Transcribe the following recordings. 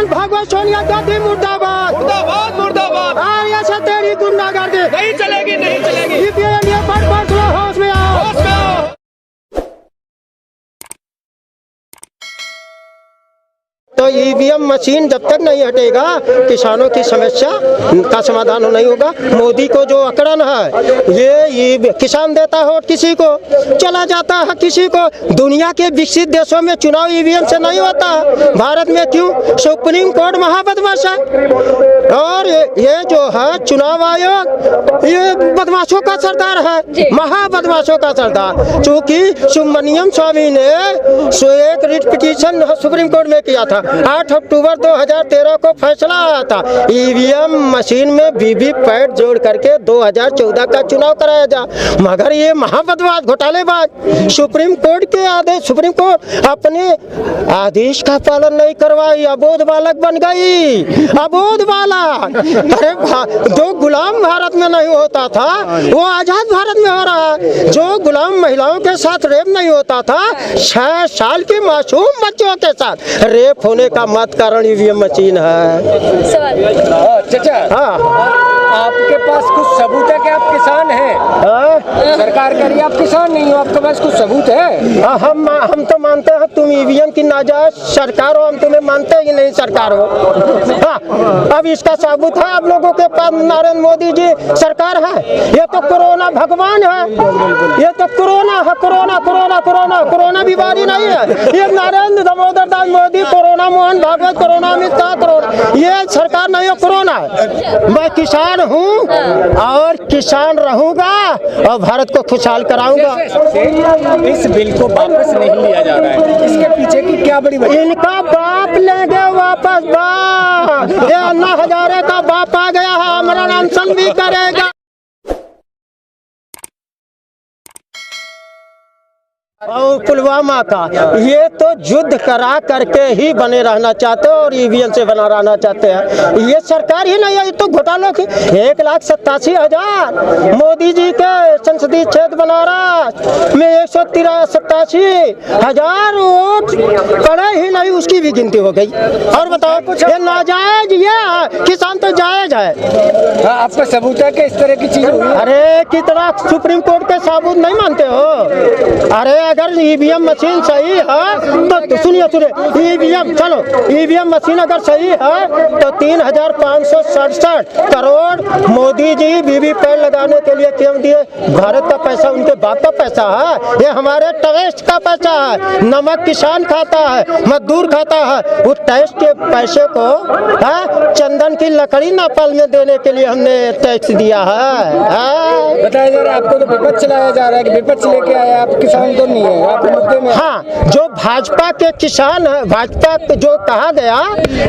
भागवत सोनिया गांधी मुर्दाबाद मुर्दाबाद मुर्दाबाद। ऐसे तेरी गुंडागर्दी नहीं चलेगी नहीं चलेगी। इंडिया पर होश में आओ। होश में आओ। तो ईवीएम मशीन जब तक नहीं हटेगा किसानों की समस्या का समाधान नहीं होगा। मोदी को जो अकड़न है ये किसान देता हो किसी को, चला जाता है किसी को। दुनिया के विकसित देशों में चुनाव ईवीएम से नहीं होता, भारत में क्यों? सुप्रीम कोर्ट महाबदमाश है और ये जो है चुनाव आयोग ये बदमाशों का सरदार है, महाबदमाशों का सरदार। चूंकि सुब्रमण्यम स्वामी ने एक रिट पिटीशन सुप्रीम कोर्ट में किया था, 8 अक्टूबर 2013 को फैसला आया था ईवीएम मशीन में वीवीपैट जोड़ करके 2014 का चुनाव कराया जा। मगर ये महाबदमाश घोटालेबाज सुप्रीम कोर्ट के आदेश, सुप्रीम कोर्ट अपने आदेश का पालन नहीं करवाई, अबोध बालक बन गई, अबोध बालक। अरे जो गुलाम भारत में नहीं होता था वो आजाद भारत में हो रहा है। जो गुलाम महिलाओं के साथ रेप नहीं होता था, 6 साल के मासूम बच्चों के साथ रेप होने का मत कारण ईवीएम मशीन है। चाचा आपके पास कुछ सबूत है कि आप किसान हैं? सरकार कह रही है आप किसान नहीं हो, आपके पास कुछ सबूत है? हम तो मानते हैं तुम ईवीएम की नाजायज सरकार हो, हम तुम्हें मानते ही नहीं सरकार हो। अब इसका सबूत है आप लोगों के पास, नरेंद्र मोदी जी सरकार है। ये तो कोरोना भगवान है, ये तो कोरोना है, कोरोना कोरोना कोरोना कोरोना बीमारी नहीं है। ये Narendra Damodar Das Modi corona, Mohan Bhagwat corona, Amit Shah corona, ये सरकार नहीं है, कोरोना है। मैं किसान हूँ और किसान रहूंगा और भारत को खुशहाल कराऊंगा। इस बिल को वापस नहीं लिया जा रहा है, इसके पीछे की क्या बड़ी वजह? इनका बाप लेंगे वापस, बाप ये अन्ना हजारे का बाप आ गया है, हमारा अनशन भी करेगा। और पुलवामा का ये तो युद्ध करा करके ही बने रहना चाहते हैं और ईवीएम से बना रहना चाहते हैं। ये सरकार ही नहीं है, ये तो घोटालों की। 1,87,000 मोदी जी के संसदीय क्षेत्र बनारस में 187,000 वोट पड़े ही नहीं, उसकी भी गिनती हो गई। और बताओ कुछ ये नाजायज, ये किसान तो जायज है। आपका सबूत है कि इस तरह की चीज हुई? अरे कितना सुप्रीम कोर्ट के सबूत नहीं मानते हो? अरे अगर ईवीएम मशीन सही है तो सुनिए ईवीएम, चलो ईवीएम मशीन अगर सही है तो 3,567 करोड़ मोदी जी वीवीपैट लगाने के लिए क्यों दिए? भारत का पैसा उनके बाप का पैसा है, ये हमारे टैक्स का पैसा है। नमक किसान खाता है, मजदूर खाता है, उस टैक्स के पैसे को चंदन की लकड़ी नापल में देने के लिए हमने टैक्स दिया है। बताया जा रहा है आपको तो विपक्ष चलाया जा रहा है कि विपक्ष लेके आए, आप किसान तो नहीं है आप मुद्दे में। हाँ, जो भाजपा के किसान है, भाजपा जो कहा गया,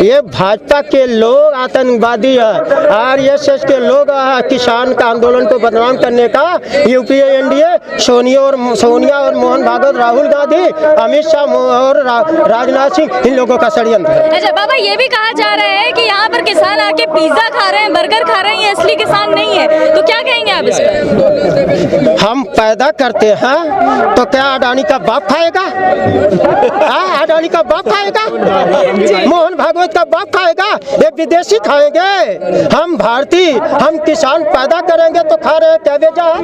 ये भाजपा के लोग आतंकवादी है, आरएसएस के लोग किसान का आंदोलन को बदनाम करने का यूपीए एनडीए सोनिया और मोहन भागवत, राहुल गांधी, अमित शाह और राजनाथ सिंह, इन लोगों का षड्यंत्र है। अच्छा बाबा, ये भी कहा जा रहा है कि यहाँ पर किसान आके पिज्जा खा रहे हैं, बर्गर खा रहे हैं, ये असली किसान नहीं है, तो क्या कहेंगे आप इस पर? हम पैदा करते हैं तो क्या अडानी का बाप खाएगा? अडानी का बाप खाएगा? मोहन भागवत का बाप खाएगा? ये विदेशी खाएंगे? हम भारतीय, हम किसान पैदा करेंगे तो खा रहे हैं, क्या बेजा है?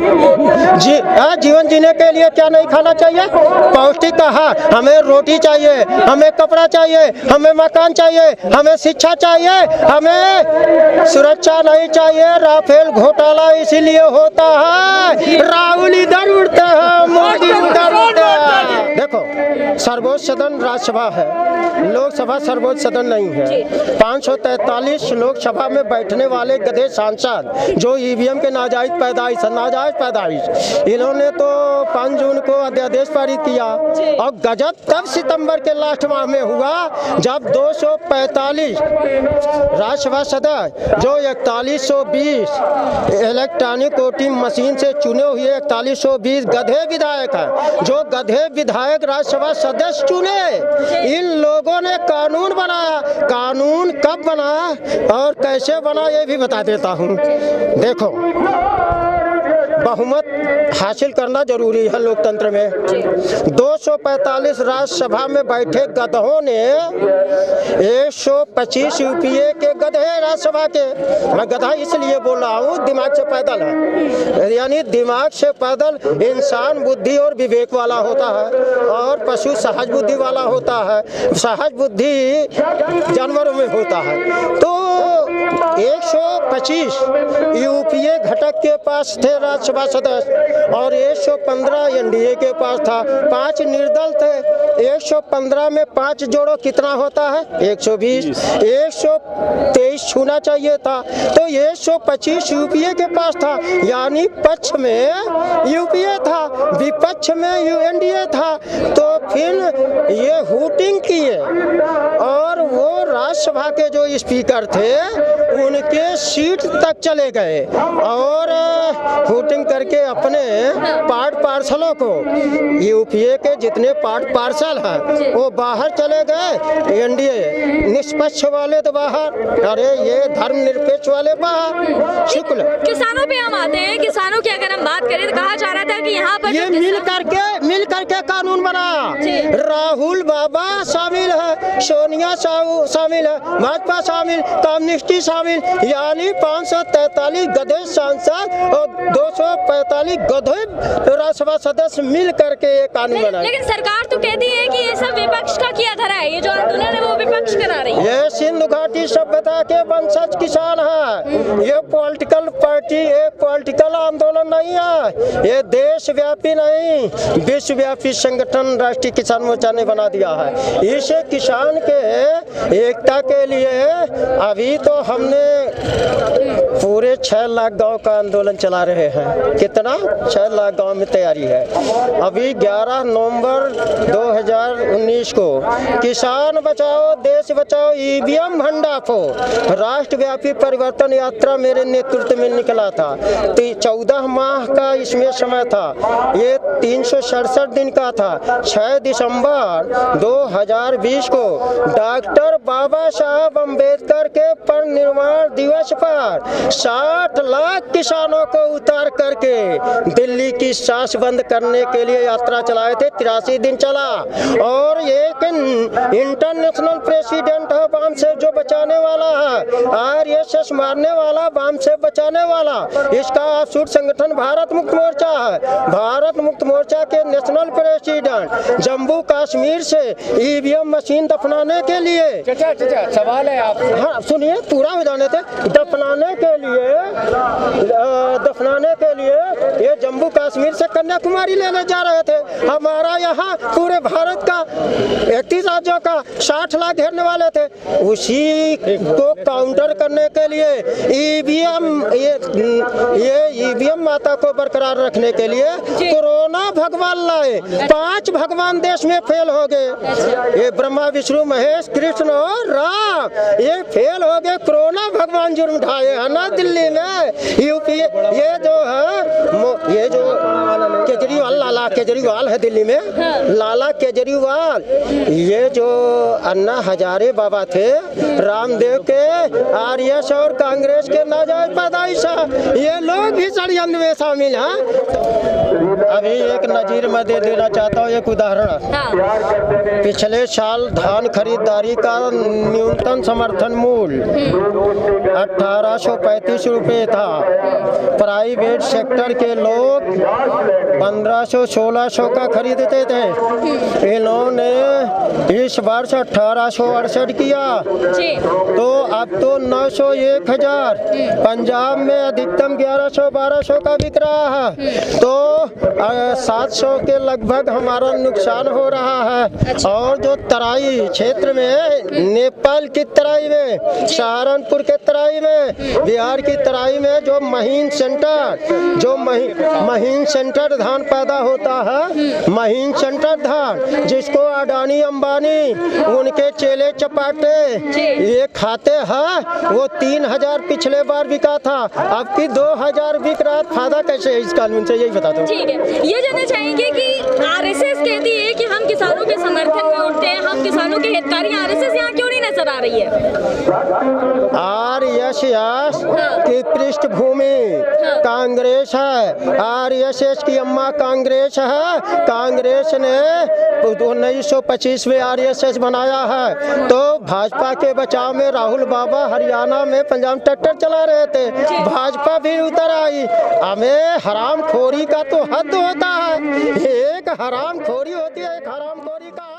जीवन जीने के लिए क्या नहीं खाना चाहिए? पौष्टिक आहार, हमें रोटी चाहिए, हमें कपड़ा चाहिए, हमें मकान चाहिए, हमें शिक्षा चाहिए, हमें सुरक्षा नहीं चाहिए। राफेल घोटाला इसीलिए होता है, राहुल इधर उड़ते हैं, मोदी उधर उड़ते हैं। देखो, सर्वोच्च सदन राज्यसभा है, लोकसभा सर्वोच्च सदन नहीं है। 543 लोकसभा में बैठने वाले गधे सांसद जो ईवीएम के नाजायज पैदाइश, इन्होंने तो 5 जून को अध्यादेश पारित किया और गजब तब सितंबर के लास्ट माह में हुआ जब 245 राज्यसभा सदस्य जो 4120 इलेक्ट्रॉनिक वोटिंग मशीन से चुने हुए 4120 गधे विधायक हैं, जो गधे विधायक राज्यसभा सदस्य चुने, इन लोगों ने कानून बनाया। कानून कब बना और कैसे बना ये भी बता देता हूँ। देखो, बहुमत हासिल करना जरूरी है लोकतंत्र में। 245 राज्यसभा में बैठे गधों ने 125 यूपीए के गधे राज्यसभा के, मैं गधा इसलिए बोल रहा हूँ दिमाग से पैदल है, यानी दिमाग से पैदल इंसान बुद्धि और विवेक वाला होता है और पशु सहज बुद्धि वाला होता है। सहज बुद्धि जानवरों में होता है। तो 125 यूपीए घटक के पास थे राज्यसभा सदस्य और 115 एनडीए के पास था। 5 निर्दल थे। 115 में 5 जोड़ो कितना होता है? 120। 123 छूना चाहिए था, तो 125 यूपीए के पास था, यानी पक्ष में यूपीए था, विपक्ष में एनडीए था। तो फिर ये हुटिंग किए और वो राज्यसभा के जो स्पीकर थे उनके सीट तक चले गए और हुटिंग करके अपने पार्ट पार्सलों को, यूपीए के जितने पार्ट पार्सल हैं वो बाहर चले गए। एनडीए निष्पक्ष वाले तो बाहर, अरे ये धर्मनिरपेक्ष वाले बाहर। शुक्ल किसानों पे हम आते हैं। किसानों की अगर हम बात करें तो कहा जा रहा था कि यहाँ पर ये मिल करके कानून बना। राहुल बाबा शामिल है, सोनिया शामिल है, भाजपा शामिल, कम्युनिस्ट शामिल, यानी 543 गधे सांसद और 245 गधे राज्यसभा सदस्य मिल करके ये कानून बनाए। लेकिन सरकार तो कहती है कि ये सब विपक्ष का किया धरा है, ये जो आंदोलन है वो विपक्ष करा रही है। ये सिंधु घाटी सभ्यता के वंशज किसान है। ये पॉलिटिकल पार्टी, एक पॉलिटिकल आंदोलन नहीं है, ये देशव्यापी नहीं विश्वव्यापी संगठन राष्ट्रीय किसान मोर्चा ने बना दिया है। इसे किसान के एकता के लिए अभी तो हमने पूरे 6 लाख गांव का आंदोलन चला रहे हैं। कितना? 6 लाख गांव में तैयारी है। अभी 11 नवंबर 2019 को किसान बचाओ देश बचाओ ईवीएम भंडाफोड़ राष्ट्रव्यापी परिवर्तन यात्रा मेरे नेतृत्व में निकला था। 14 माह का इसमें समय था। ये 367 दिन का था। 6 दिसंबर 2020 को डॉक्टर बाबा साहब अम्बेडकर के परिनिर्वाण दिवस पर 60 लाख किसानों को उतार करके दिल्ली की सांस बंद करने के लिए यात्रा चलाए थे। 83 दिन चला और एक इंटरनेशनल प्रेसिडेंट है बाम से जो बचाने वाला है, आरएसएस मारने वाला, बाम से बचाने वाला, इसका ऑफशूट संगठन भारत मुक्त मोर्चा है। भारत मुक्त मोर्चा के नेशनल प्रेसिडेंट जम्मू कश्मीर से ईवीएम मशीन दफनाने के लिए, चाचा सवाल है आप, हाँ सुनिए पूरा हो जाने थे, दफनाने के लिए ये जम्मू कश्मीर से कन्याकुमारी लेने जा रहे थे। हमारा यहाँ पूरे भारत का 31 राज्यों का 60 लाख घेरने वाले थे। उसी को काउंटर करने के लिए ये ईवीएम माता को बरकरार रखने के लिए कोरोना भगवान लाए। 5 भगवान देश में फेल हो गए। ये ब्रह्मा विष्णु महेश कृष्ण और राम ये फेल हो गए। कोरोना भगवान जुर्म ढाए है ना दिल्ली में। यूपी ये जो केजरीवाल, लाला केजरीवाल है दिल्ली में, लाला केजरीवाल, ये जो अन्ना हजारे बाबा थे रामदेव के, आरएस और कांग्रेस के नाजायज पैदाइश, ये लोग भी षड्यंत्र में शामिल हैं। अभी एक नजीर मैं दे देना चाहता हूँ, एक उदाहरण। पिछले साल धान खरीदारी का न्यूनतम समर्थन मूल्य 1835 रुपये था। प्राइवेट सेक्टर के लोग 1500-1600 का खरीदते थे। इन्होंने इस वर्ष 1868 किया, तो अब तो 900, 1000। पंजाब में अधिकतम 1100-1200 का बिक रहा है, तो 700 के लगभग हमारा नुकसान हो रहा है। और जो तराई क्षेत्र में, नेपाल की तराई में, सहारनपुर के तराई में, बिहार की तराई में जो महीन सेंटर धान पैदा होता है, महीन सेंटर धान जिसको अडानी अंबानी उनके चेले चपाटे ये खाते हैं, वो 3000 पिछले बार बिका था, अब की 2000 बिक रहा। फायदा कैसे है इस कानून से, यही बता दो। ठीक है, ये जानना चाहेंगे कि आरएसएस कहती है कि हम किसानों के समर्थन में उठते हैं, हम किसानों के हितकारी, आरएसएस यहाँ क्यों नहीं नजर आ रही है? आरएसएस की पृष्ठभूमि कांग्रेस है, आरएसएस की अम्मा कांग्रेस है। कांग्रेस ने 1925 में आरएसएस बनाया है। तो भाजपा के बचाव में राहुल बाबा हरियाणा में पंजाब ट्रैक्टर चला रहे थे, भाजपा भी उतर आई। हमें हरामखोरी का तो हद होता है, एक हरामखोरी होती है, एक हरामखोरी का